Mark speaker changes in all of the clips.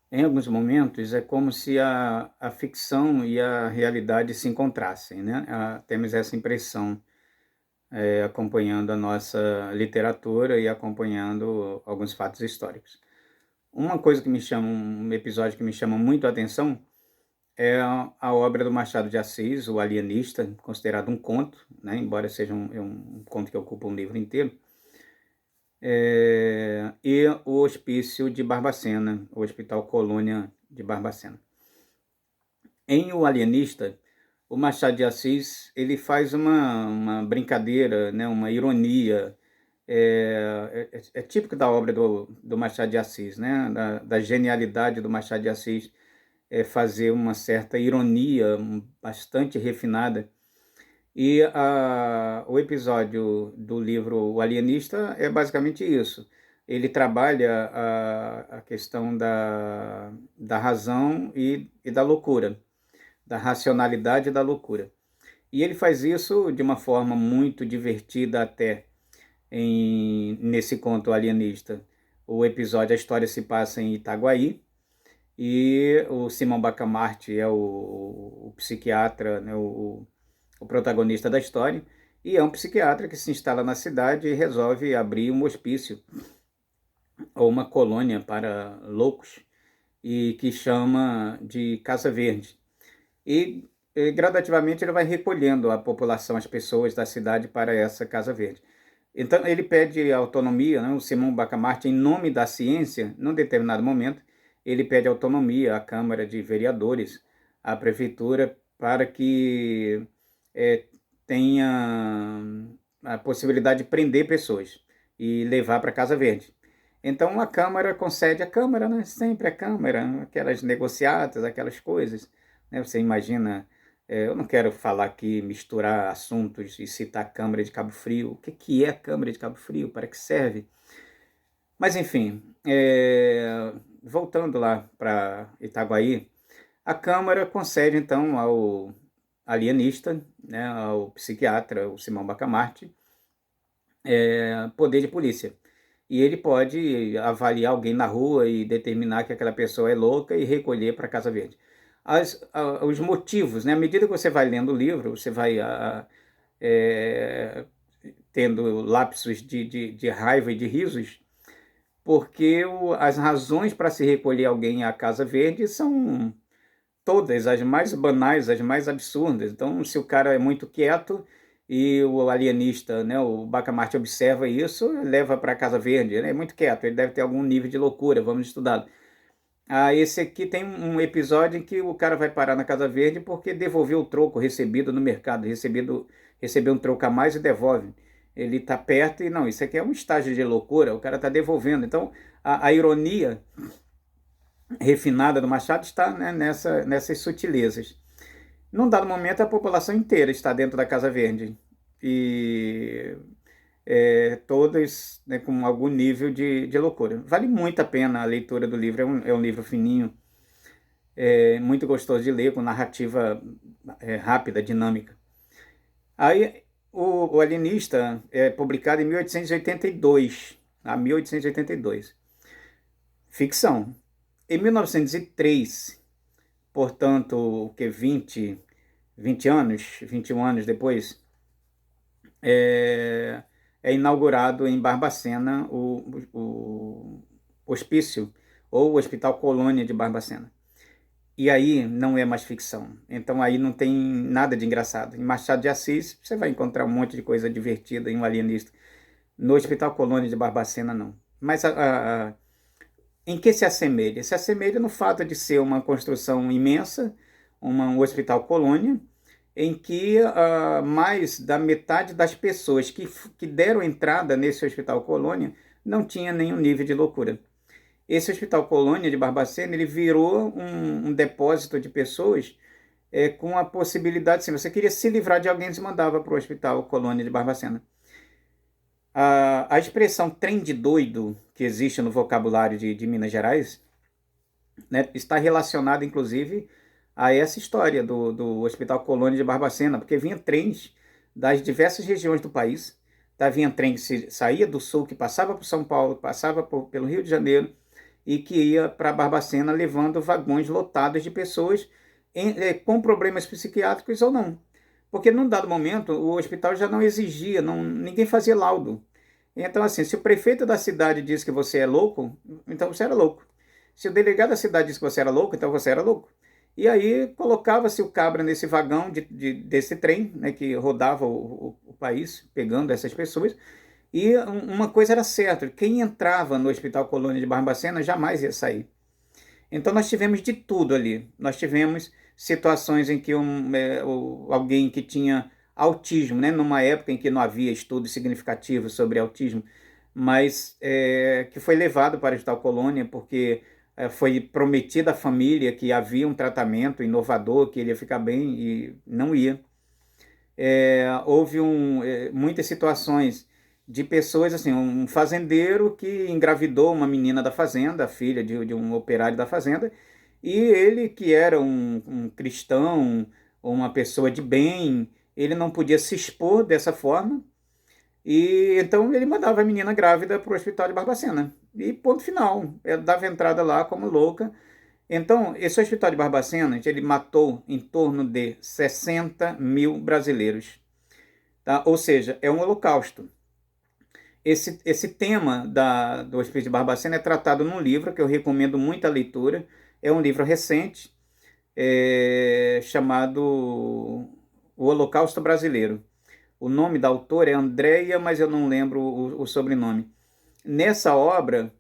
Speaker 1: Em alguns momentos é como se a ficção e a realidade se encontrassem, né? Temos essa impressão, acompanhando a nossa literatura e acompanhando alguns fatos históricos. Uma coisa que me chama, um episódio que me chama muito a atenção é a obra do Machado de Assis, O Alienista, considerado um conto, né? Embora seja um conto que ocupa um livro inteiro, e o Hospício de Barbacena, o Hospital Colônia de Barbacena. Em O Alienista, o Machado de Assis ele faz uma brincadeira, né, uma ironia, é típico da obra do Machado de Assis, né, da genialidade do Machado de Assis, fazer uma certa ironia bastante refinada. E o episódio do livro O Alienista é basicamente isso. Ele trabalha a questão da razão e da loucura, da racionalidade e da loucura. E ele faz isso de uma forma muito divertida até nesse conto alienista. O episódio, a história se passa em Itaguaí e o Simão Bacamarte é o psiquiatra, né, o protagonista da história, e é um psiquiatra que se instala na cidade e resolve abrir um hospício ou uma colônia para loucos e que chama de Casa Verde. E gradativamente ele vai recolhendo a população, as pessoas da cidade para essa Casa Verde. Então ele pede autonomia, né? O Simão Bacamarte, em nome da ciência, num determinado momento, ele pede autonomia à Câmara de Vereadores, à Prefeitura, para que é, tenha a possibilidade de prender pessoas e levar para a Casa Verde. Então a Câmara concede, a Câmara, né? Sempre a Câmara, aquelas negociatas, aquelas coisas, né? Você imagina, eu não quero falar aqui, misturar assuntos e citar a Câmara de Cabo Frio. O que é a Câmara de Cabo Frio? Para que serve? Mas, enfim, voltando lá para Itaguaí, a Câmara concede, então, ao alienista, né, ao psiquiatra, o Simão Bacamarte, poder de polícia. E ele pode avaliar alguém na rua e determinar que aquela pessoa é louca e recolher para a Casa Verde. Os motivos, né? À medida que você vai lendo o livro, você vai é, tendo lapsos de raiva e de risos, porque as razões para se recolher alguém à Casa Verde são todas as mais banais, as mais absurdas. Então, se o cara é muito quieto e o alienista, né, o Bacamarte observa isso, leva para a Casa Verde, ele é muito quieto, ele deve ter algum nível de loucura, vamos estudar. Esse aqui tem um episódio em que o cara vai parar na Casa Verde porque devolveu o troco recebido no mercado, recebeu um troco a mais e devolve. Ele está perto e não, isso aqui é um estágio de loucura, o cara está devolvendo. Então, a ironia refinada do Machado está, né, nessas sutilezas. Num dado momento, a população inteira está dentro da Casa Verde. E todas, né, com algum nível de loucura. Vale muito a pena a leitura do livro, é um livro fininho, muito gostoso de ler, com narrativa rápida, dinâmica. Aí, o Alienista é publicado em 1882, a 1882. Ficção. Em 1903, portanto, o que 20 anos, 21 anos depois, é, é inaugurado em Barbacena o hospício ou o Hospital Colônia de Barbacena. E aí não é mais ficção. Então aí não tem nada de engraçado. Em Machado de Assis, você vai encontrar um monte de coisa divertida em Um Alienista. No Hospital Colônia de Barbacena, não. Mas em que se assemelha? Se assemelha no fato de ser uma construção imensa, um hospital colônia, em que mais da metade das pessoas que deram entrada nesse hospital colônia não tinha nenhum nível de loucura. Esse hospital colônia de Barbacena ele virou um depósito de pessoas com a possibilidade, se você queria se livrar de alguém, você mandava para o hospital colônia de Barbacena. A expressão trem de doido, que existe no vocabulário de Minas Gerais, né, está relacionada, inclusive, a essa história do Hospital Colônia de Barbacena, porque vinha trens das diversas regiões do país, tá? Vinha trem que saía do sul, que passava por São Paulo, passava pelo Rio de Janeiro, e que ia para Barbacena levando vagões lotados de pessoas com problemas psiquiátricos ou não. Porque num dado momento o hospital já não exigia, ninguém fazia laudo. Então, assim, se o prefeito da cidade disse que você é louco, então você era louco. Se o delegado da cidade disse que você era louco, então você era louco. E aí colocava-se o cabra nesse vagão desse trem, né, que rodava o país, pegando essas pessoas. E uma coisa era certa, quem entrava no Hospital Colônia de Barbacena jamais ia sair. Então nós tivemos de tudo ali. Nós tivemos situações em que alguém que tinha autismo, né, numa época em que não havia estudos significativos sobre autismo, mas que foi levado para o Hospital Colônia porque foi prometido à família que havia um tratamento inovador, que ele ia ficar bem e não ia. Houve muitas situações de pessoas, assim, um fazendeiro que engravidou uma menina da fazenda, filha de um operário da fazenda, e ele, que era um cristão, uma pessoa de bem, ele não podia se expor dessa forma, e então ele mandava a menina grávida para o hospital de Barbacena. E ponto final. Ela dava entrada lá como louca. Então, esse hospital de Barbacena, ele matou em torno de 60 mil brasileiros. Tá? Ou seja, é um holocausto. Esse tema do Hospício de Barbacena é tratado num livro que eu recomendo muito a leitura. É um livro recente, chamado O Holocausto Brasileiro. O nome da autora é Andréia, mas eu não lembro o sobrenome. Nessa obra,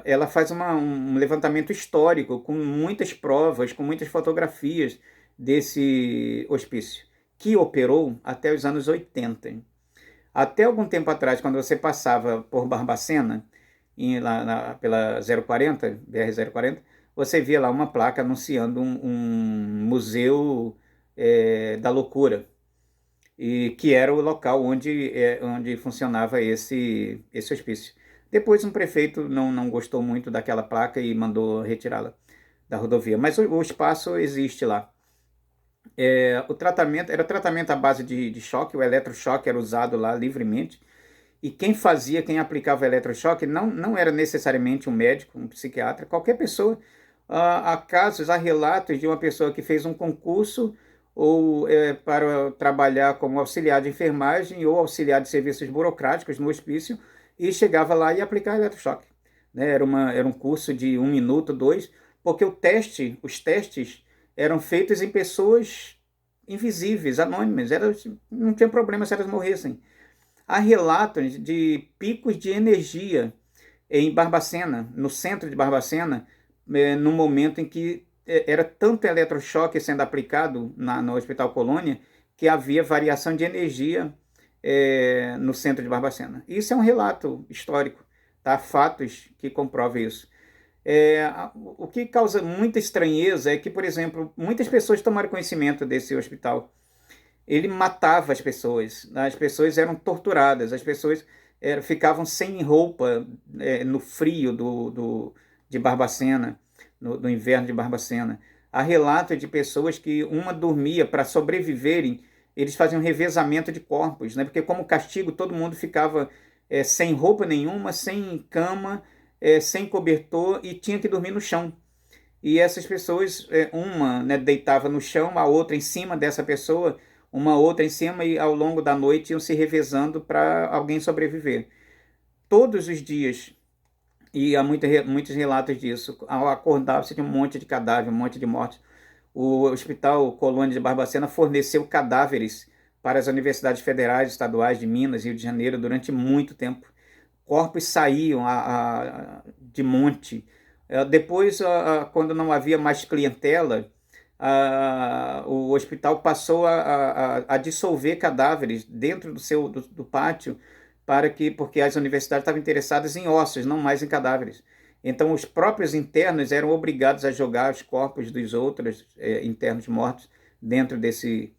Speaker 1: ela faz um levantamento histórico com muitas provas, com muitas fotografias desse hospício, que operou até os anos 80. Até algum tempo atrás, quando você passava por Barbacena, pela 040, BR-040, você via lá uma placa anunciando um museu da loucura, e que era o local onde funcionava esse hospício. Depois um prefeito não gostou muito daquela placa e mandou retirá-la da rodovia, mas o espaço existe lá. O tratamento era tratamento à base de choque, o eletrochoque era usado lá livremente, e quem aplicava o eletrochoque não era necessariamente um médico, um psiquiatra, qualquer pessoa. Há relatos de uma pessoa que fez um concurso ou para trabalhar como auxiliar de enfermagem ou auxiliar de serviços burocráticos no hospício e chegava lá e aplicava eletrochoque. Né? Era um curso de 1 minuto, 2, porque os testes eram feitos em pessoas invisíveis, anônimas. Não tinha problema se elas morressem. Há relatos de picos de energia em Barbacena, no centro de Barbacena, no momento em que era tanto eletrochoque sendo aplicado no Hospital Colônia, que havia variação de energia no centro de Barbacena. Isso é um relato histórico, tá? Fatos que comprovam isso. O que causa muita estranheza é que, por exemplo, muitas pessoas tomaram conhecimento desse hospital. Ele matava as pessoas eram torturadas, as pessoas ficavam sem roupa no frio de Barbacena, no inverno de Barbacena. Há relatos de pessoas que uma dormia para sobreviverem, eles faziam revezamento de corpos, né? Porque como castigo todo mundo ficava sem roupa nenhuma, sem cama, sem cobertor e tinha que dormir no chão. E essas pessoas, uma, né, deitava no chão, a outra em cima dessa pessoa, uma outra em cima, e ao longo da noite iam se revezando para alguém sobreviver. Todos os dias, e há muitos relatos disso, ao acordar você tinha um monte de cadáver, um monte de mortes. O Hospital Colônia de Barbacena forneceu cadáveres para as universidades federais, estaduais de Minas e Rio de Janeiro durante muito tempo. Corpos saíam de monte. Depois, quando não havia mais clientela, o hospital passou a dissolver cadáveres dentro do pátio, porque as universidades estavam interessadas em ossos, não mais em cadáveres. Então, os próprios internos eram obrigados a jogar os corpos dos outros internos mortos dentro de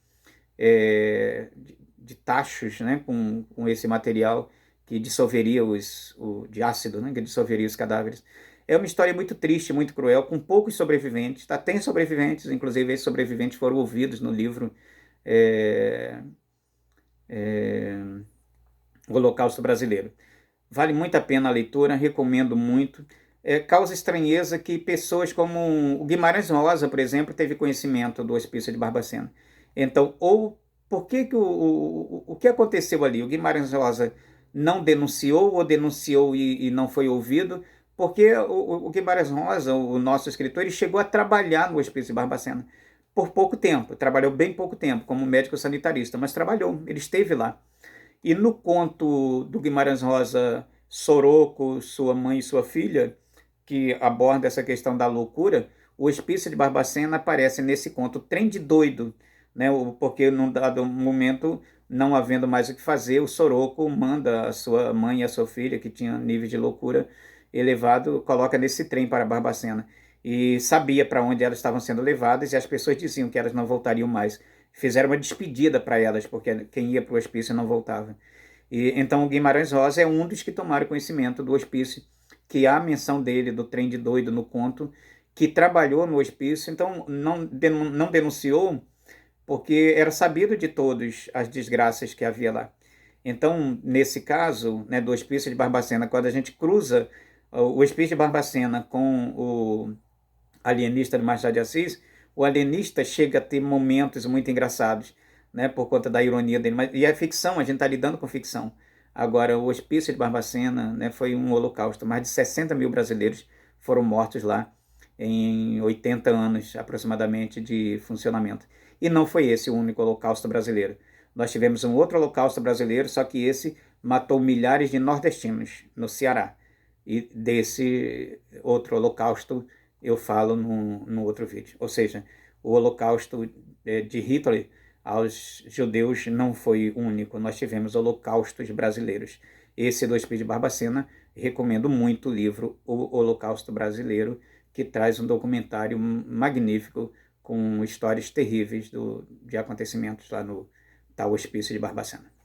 Speaker 1: tachos, né, com esse material que dissolveria de ácido, né, que dissolveria os cadáveres. É uma história muito triste, muito cruel, com poucos sobreviventes. Tá? Tem sobreviventes, inclusive esses sobreviventes foram ouvidos no livro é, é, O Holocausto Brasileiro. Vale muito a pena a leitura, recomendo muito. causa estranheza que pessoas como o Guimarães Rosa, por exemplo, teve conhecimento do Hospício de Barbacena. Então, ou por que que o que aconteceu ali? O Guimarães Rosa não denunciou ou denunciou e não foi ouvido? Porque o Guimarães Rosa, o nosso escritor, ele chegou a trabalhar no Hospício de Barbacena por pouco tempo, trabalhou bem pouco tempo como médico sanitarista, mas trabalhou, ele esteve lá. E no conto do Guimarães Rosa, Soroco, Sua Mãe e Sua Filha, que aborda essa questão da loucura, o Hospício de Barbacena aparece nesse conto, Trem de Doido, né? Porque num dado momento, não havendo mais o que fazer, o Soroco manda a sua mãe e a sua filha, que tinha nível de loucura elevado, coloca nesse trem para Barbacena. E sabia para onde elas estavam sendo levadas, e as pessoas diziam que elas não voltariam mais. Fizeram uma despedida para elas, porque quem ia para o hospício não voltava. E então o Guimarães Rosa é um dos que tomaram conhecimento do hospício, que há a menção dele, do trem de doido no conto, que trabalhou no hospício, então não denunciou, porque era sabido de todos as desgraças que havia lá. Então, nesse caso, né, do Hospício de Barbacena, quando a gente cruza o Hospício de Barbacena com o Alienista de Machado de Assis, o Alienista chega a ter momentos muito engraçados, né, por conta da ironia dele. E é ficção, a gente está lidando com ficção. Agora, o Hospício de Barbacena, né, foi um holocausto. Mais de 60 mil brasileiros foram mortos lá em 80 anos, aproximadamente, de funcionamento. E não foi esse o único holocausto brasileiro. Nós tivemos um outro holocausto brasileiro, só que esse matou milhares de nordestinos no Ceará. E desse outro holocausto eu falo no outro vídeo. Ou seja, o holocausto de Hitler aos judeus não foi único. Nós tivemos holocaustos brasileiros. Esse do Hospício de Barbacena, recomendo muito o livro O Holocausto Brasileiro, que traz um documentário magnífico com histórias terríveis de acontecimentos lá no tal Hospício de Barbacena.